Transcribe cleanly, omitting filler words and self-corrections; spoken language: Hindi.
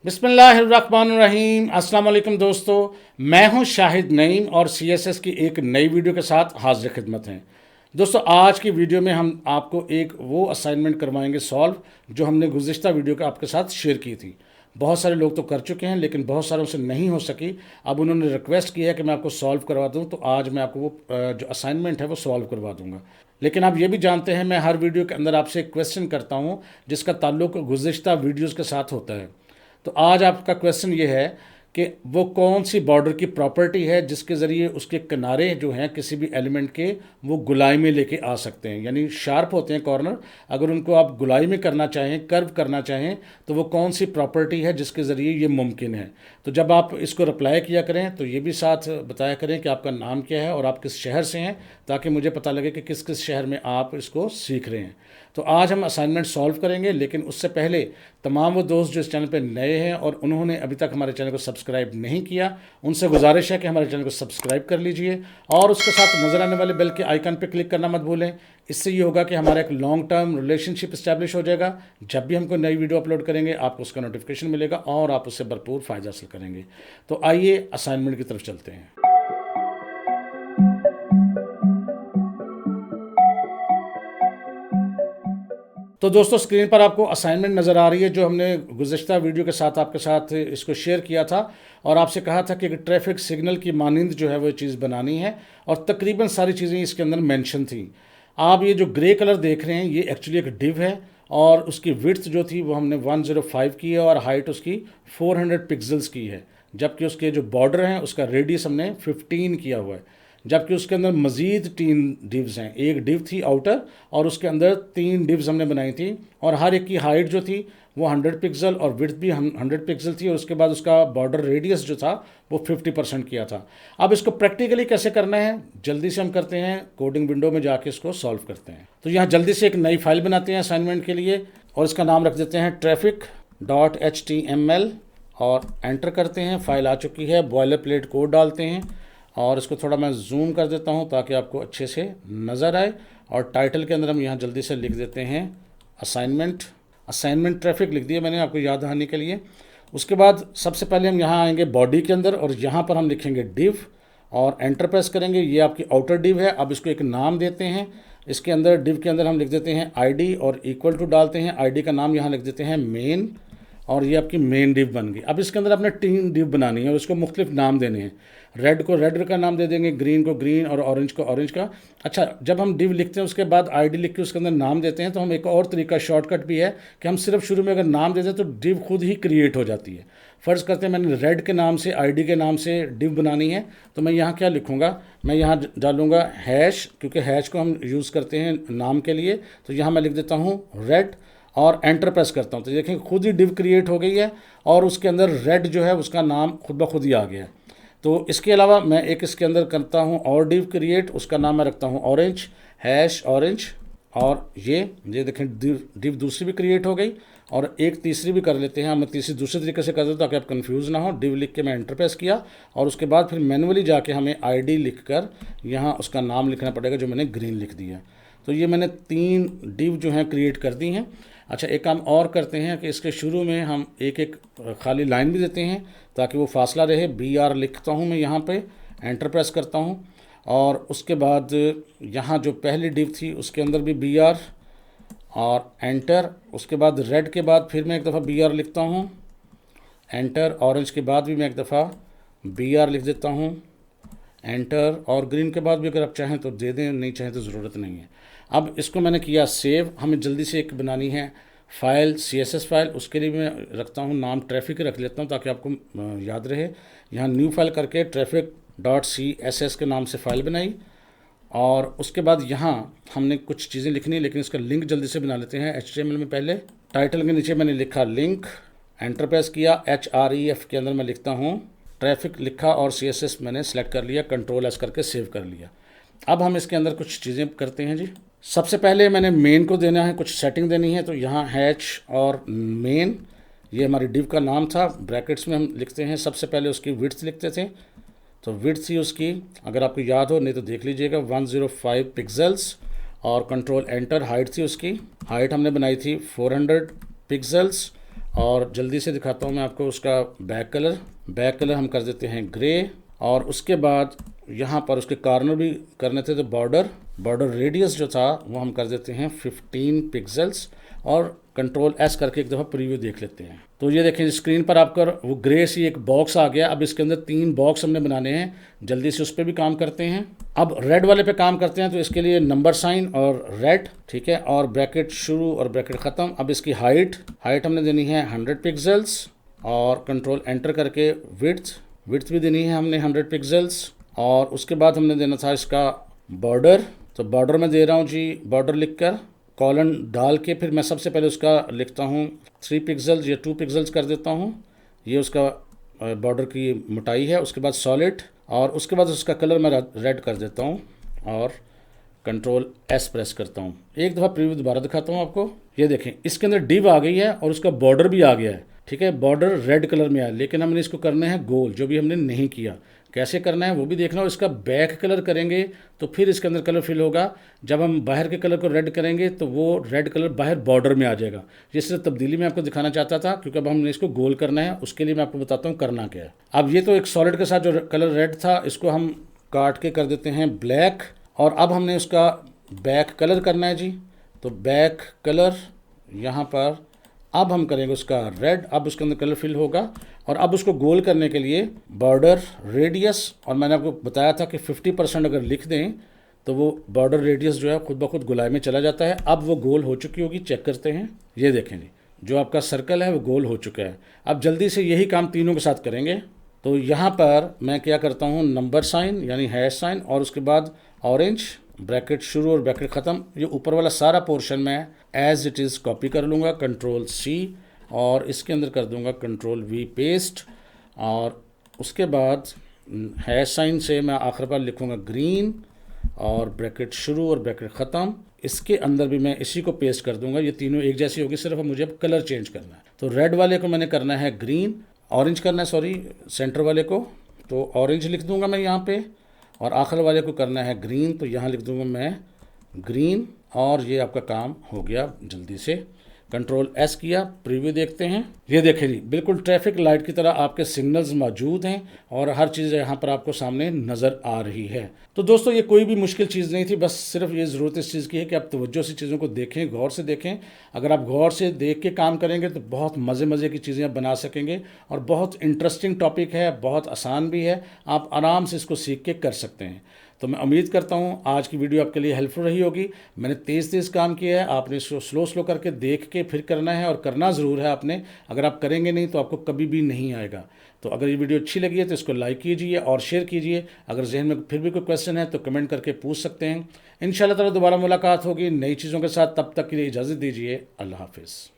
बिस्मिल्लाहिर्रहमानिर्रहीम। अस्सलाम वालेकुम दोस्तों, मैं हूं शाहिद नईम और CSS की एक नई वीडियो के साथ हाजिर खिदमत हैं। दोस्तों, आज की वीडियो में हम आपको एक वो असाइनमेंट करवाएंगे सॉल्व जो हमने गुज़िश्ता वीडियो के आपके साथ शेयर की थी। बहुत सारे लोग तो कर चुके हैं लेकिन बहुत सारों से नहीं हो सकी। अब उन्होंने रिक्वेस्ट किया है कि मैं आपको सॉल्व करवा दूं, तो आज मैं आपको वो जो असाइनमेंट है वो सॉल्व करवा दूंगा। लेकिन आप ये भी जानते हैं, मैं हर वीडियो के अंदर आपसे एक क्वेश्चन करता हूं जिसका ताल्लुक गुज़िश्ता वीडियोज़ के साथ होता है। तो आज आपका क्वेश्चन ये है कि वो कौन सी बॉर्डर की प्रॉपर्टी है जिसके ज़रिए उसके किनारे जो हैं किसी भी एलिमेंट के वो गुलाई में लेके आ सकते हैं, यानी शार्प होते हैं कॉर्नर। अगर उनको आप गुलाई में करना चाहें, कर्व करना चाहें, तो वो कौन सी प्रॉपर्टी है जिसके ज़रिए ये मुमकिन है। तो जब आप इसको रिप्लाई किया करें तो ये भी साथ बताया करें कि आपका नाम क्या है और आप किस शहर से हैं, ताकि मुझे पता लगे कि किस किस शहर में आप इसको सीख रहे हैं। तो आज हम असाइनमेंट सॉल्व करेंगे, लेकिन उससे पहले तमाम वो दोस्त जो इस चैनल पे नए हैं और उन्होंने अभी तक हमारे चैनल को सब्सक्राइब नहीं किया, उनसे गुजारिश है कि हमारे चैनल को सब्सक्राइब कर लीजिए और उसके साथ नज़र आने वाले बेल के आइकन पे क्लिक करना मत भूलें। इससे ये होगा कि हमारा एक लॉन्ग टर्म रिलेशनशिप इस्टेब्लिश हो जाएगा। जब भी हमको नई वीडियो अपलोड करेंगे आपको उसका नोटिफिकेशन मिलेगा और आप उससे भरपूर फ़ायदा हासिल करेंगे। तो आइए असाइनमेंट की तरफ चलते हैं। तो दोस्तों, स्क्रीन पर आपको असाइनमेंट नज़र आ रही है जो हमने गुज़िश्ता वीडियो के साथ आपके साथ इसको शेयर किया था और आपसे कहा था कि एक ट्रैफिक सिग्नल की मानिंद जो है वो चीज़ बनानी है और तकरीबन सारी चीज़ें इसके अंदर मेंशन थी। आप ये जो ग्रे कलर देख रहे हैं ये एक्चुअली एक डिव है और उसकी विड्थ जो थी वो हमने 105 की है और हाइट उसकी 400 पिक्सल्स की है, जबकि उसके जो बॉर्डर हैं उसका रेडियस हमने 15 किया हुआ है। जबकि उसके अंदर मज़ीद 3 डिव्स हैं, एक डिव थी आउटर और उसके अंदर 3 डिव्स हमने बनाई थी और हर एक की हाइट जो थी वो 100 पिक्सल और विड्थ भी 100 पिक्सल थी और उसके बाद उसका बॉर्डर रेडियस जो था वो 50% किया था। अब इसको प्रैक्टिकली कैसे करना है जल्दी से हम करते हैं, कोडिंग विंडो में जाके इसको सॉल्व करते हैं। तो यहाँ जल्दी से एक नई फाइल बनाते हैं असाइनमेंट के लिए और इसका नाम रख देते हैं traffic.html और एंटर करते हैं। फाइल आ चुकी है, बॉयलर प्लेट कोड डालते हैं और इसको थोड़ा मैं जूम कर देता हूँ ताकि आपको अच्छे से नज़र आए। और टाइटल के अंदर हम यहाँ जल्दी से लिख देते हैं असाइनमेंट ट्रैफिक लिख दिया मैंने आपको याद आने के लिए। उसके बाद सबसे पहले हम यहाँ आएंगे बॉडी के अंदर और यहाँ पर हम लिखेंगे डिव और एंटर प्रेस करेंगे। ये आपकी आउटर डिव है। अब इसको एक नाम देते हैं। इसके अंदर डिव के अंदर हम लिख देते हैं ID और इक्वल टू डालते हैं। ID का नाम यहाँ लिख देते हैं मेन और ये आपकी मेन डिव बन गई। अब इसके अंदर आपने 3 डिव बनानी है और उसको मुख्तलिफ नाम देने हैं। रेड को रेड का नाम दे देंगे, ग्रीन को ग्रीन और ऑरेंज को ऑरेंज का। अच्छा, जब हम डिव लिखते हैं उसके बाद ID लिख के उसके अंदर नाम देते हैं तो हम एक और तरीका शॉर्टकट भी है कि हम सिर्फ शुरू में अगर नाम दे दें तो डिव खुद ही क्रिएट हो जाती है। फ़र्ज़ करते हैं मैंने रेड के नाम से ID के नाम से डिव बनानी है, तो मैं यहाँ क्या लिखूँगा, मैं यहाँ डालूँगा हैश, क्योंकि हैश को हम यूज़ करते हैं नाम के लिए। तो यहाँ मैं लिख देता हूँ रेड और एंटर प्रेस करता हूँ तो देखें खुद ही डिव क्रिएट हो गई है और उसके अंदर रेड जो है उसका नाम खुद ब खुद ही आ गया है। तो इसके अलावा मैं एक इसके अंदर करता हूँ और डिव क्रिएट, उसका नाम मैं रखता हूँ ऑरेंज, हैश ऑरेंज। और ये देखें डिव दूसरी भी क्रिएट हो गई और एक तीसरी भी कर लेते हैं। मैं तीसरी दूसरे तरीके से कर देता हूँ ताकि आप कंफ्यूज ना हो। डिव लिख के मैं एंटर प्रेस किया और उसके बाद फिर मैनुअली जाके हमें ID लिख कर यहाँ उसका नाम लिखना पड़ेगा जो मैंने ग्रीन लिख दिया। तो ये मैंने 3 डिव जो हैं क्रिएट कर दी हैं। अच्छा, एक काम और करते हैं कि इसके शुरू में हम एक एक खाली लाइन भी देते हैं ताकि वो फासला रहे। BR लिखता हूँ मैं यहाँ पे, एंटर प्रेस करता हूँ और उसके बाद यहाँ जो पहली डिव थी उसके अंदर भी BR और एंटर। उसके बाद रेड के बाद फिर मैं एक दफ़ा BR लिखता हूँ, एंटर। ऑरेंज के बाद भी मैं एक दफ़ा BR लिख देता हूँ, एंटर। और ग्रीन के बाद भी अगर आप चाहें तो दे दें, नहीं चाहें तो ज़रूरत नहीं है। अब इसको मैंने किया सेव। हमें जल्दी से एक बनानी है फ़ाइल, CSS फाइल। उसके लिए मैं रखता हूँ नाम ट्रैफिक रख लेता हूँ ताकि आपको याद रहे। यहाँ न्यू फाइल करके traffic.css के नाम से फ़ाइल बनाई और उसके बाद यहाँ हमने कुछ चीज़ें लिखनी, लेकिन इसका लिंक जल्दी से बना लेते हैं HTML में। पहले टाइटल के नीचे मैंने लिखा लिंक, एंटर प्रेस किया। href के अंदर मैं लिखता हूँ ट्रैफिक लिखा और CSS मैंने सेलेक्ट कर लिया, Ctrl+S करके सेव कर लिया। अब हम इसके अंदर कुछ चीज़ें करते हैं जी। सबसे पहले मैंने मेन को देना है, कुछ सेटिंग देनी है। तो यहाँ हैच और मेन, ये हमारी डिव का नाम था। ब्रैकेट्स में हम लिखते हैं, सबसे पहले उसकी विड्थ लिखते थे। तो विड्थ थी उसकी, अगर आपको याद हो नहीं तो देख लीजिएगा, 105 पिक्सल्स और कंट्रोल एंटर। हाइट थी उसकी, हाइट हमने बनाई थी 400 पिक्सल्स और जल्दी से दिखाता हूँ मैं आपको उसका बैक कलर हम कर देते हैं ग्रे। और उसके बाद यहाँ पर उसके कॉर्नर भी करने थे, तो बॉर्डर रेडियस जो था वो हम कर देते हैं 15 पिक्सल्स। और कंट्रोल एस करके एक दफ़ा प्रीव्यू देख लेते हैं। तो ये देखें स्क्रीन पर आपका वो ग्रे सी एक बॉक्स आ गया। अब इसके अंदर 3 बॉक्स हमने बनाने हैं, जल्दी से उस पर भी काम करते हैं। अब रेड वाले पे काम करते हैं, तो इसके लिए नंबर साइन और रेड, ठीक है, और ब्रैकेट शुरू और ब्रैकेट ख़त्म। अब इसकी हाइट हमने देनी है 100 पिक्सल्स और कंट्रोल एंटर करके विड्थ भी देनी है हमने 100 पिक्सल्स। और उसके बाद हमने देना था इसका बॉर्डर, तो बॉर्डर में दे रहा हूँ जी, बॉर्डर लिखकर कॉलन डाल के फिर मैं सबसे पहले उसका लिखता हूँ 3 पिक्सल्स या 2 पिक्सल्स कर देता हूँ। ये उसका बॉर्डर की मोटाई है। उसके बाद सॉलिड और उसके बाद उसका कलर मैं रेड कर देता हूँ और कंट्रोल एस प्रेस करता हूँ। एक दफ़ा प्रीव्यू दोबारा दिखाता हूँ आपको। ये देखें इसके अंदर डिव आ गई है और उसका बॉर्डर भी आ गया है, ठीक है, बॉर्डर रेड कलर में आया, लेकिन हमने इसको करना है गोल, जो भी हमने नहीं किया। कैसे करना है वो भी देखना। और इसका बैक कलर करेंगे तो फिर इसके अंदर कलर फिल होगा। जब हम बाहर के कलर को रेड करेंगे तो वो रेड कलर बाहर बॉर्डर में आ जाएगा। ये सिर्फ तब्दीली मैं आपको दिखाना चाहता था, क्योंकि अब हमने इसको गोल करना है, उसके लिए मैं आपको बताता हूँ करना क्या है। अब ये तो एक सॉलिड के साथ जो कलर रेड था, इसको हम काट के कर देते हैं ब्लैक। और अब हमने उसका बैक कलर करना है जी, तो बैक कलर यहाँ पर अब हम करेंगे उसका रेड। अब उसके अंदर कलर फिल होगा। और अब उसको गोल करने के लिए बॉर्डर रेडियस, और मैंने आपको बताया था कि 50% अगर लिख दें तो वो बॉर्डर रेडियस जो है खुद ब खुद गोलाई में चला जाता है। अब वो गोल हो चुकी होगी, चेक करते हैं। ये देखें जी, जो आपका सर्कल है वो गोल हो चुका है। अब जल्दी से यही काम तीनों के साथ करेंगे। तो यहाँ पर मैं क्या करता हूँ, नंबर साइन यानी हैश साइन और उसके बाद ऑरेंज, ब्रैकेट शुरू और ब्रैकेट ख़त्म। ये ऊपर वाला सारा पोर्शन मैं एज इट इज़ कॉपी कर लूँगा, कंट्रोल सी, और इसके अंदर कर दूँगा कंट्रोल वी पेस्ट। और उसके बाद हैश साइन से मैं आखिर पर लिखूँगा ग्रीन और ब्रैकेट शुरू और ब्रैकेट ख़त्म। इसके अंदर भी मैं इसी को पेस्ट कर दूँगा। ये तीनों एक जैसी होगी, सिर्फ मुझे अब कलर चेंज करना है। तो रेड वाले को मैंने करना है ग्रीन, ऑरेंज करना है, सॉरी सेंटर वाले को, तो ऑरेंज लिख दूँगा मैं यहाँ पे। और आखिर वाले को करना है ग्रीन, तो यहाँ लिख दूँगा मैं ग्रीन। और ये आपका काम हो गया। जल्दी से कंट्रोल एस किया, प्रीव्यू देखते हैं। ये देखें जी, बिल्कुल ट्रैफिक लाइट की तरह आपके सिग्नल्स मौजूद हैं और हर चीज़ यहाँ पर आपको सामने नज़र आ रही है। तो दोस्तों ये कोई भी मुश्किल चीज़ नहीं थी, बस सिर्फ ये ज़रूरत इस चीज़ की है कि आप तवज्जो से चीज़ों को देखें, गौर से देखें। अगर आप गौर से देख के काम करेंगे तो बहुत मज़े की चीज़ें आप बना सकेंगे। और बहुत इंटरेस्टिंग टॉपिक है, बहुत आसान भी है, आप आराम से इसको सीख के कर सकते हैं। तो मैं उम्मीद करता हूँ आज की वीडियो आपके लिए हेल्पफुल रही होगी। मैंने तेज़ काम किया है, आपने इसको स्लो करके देख के फिर करना है, और करना ज़रूर है आपने। अगर आप करेंगे नहीं तो आपको कभी भी नहीं आएगा। तो अगर ये वीडियो अच्छी लगी है तो इसको लाइक कीजिए और शेयर कीजिए। अगर जहन में फिर भी कोई क्वेश्चन है तो कमेंट करके पूछ सकते हैं। इंशाल्लाह ताला दोबारा मुलाकात होगी नई चीज़ों के साथ। तब तक के लिए इजाज़त दीजिए। अल्लाह हाफिज़।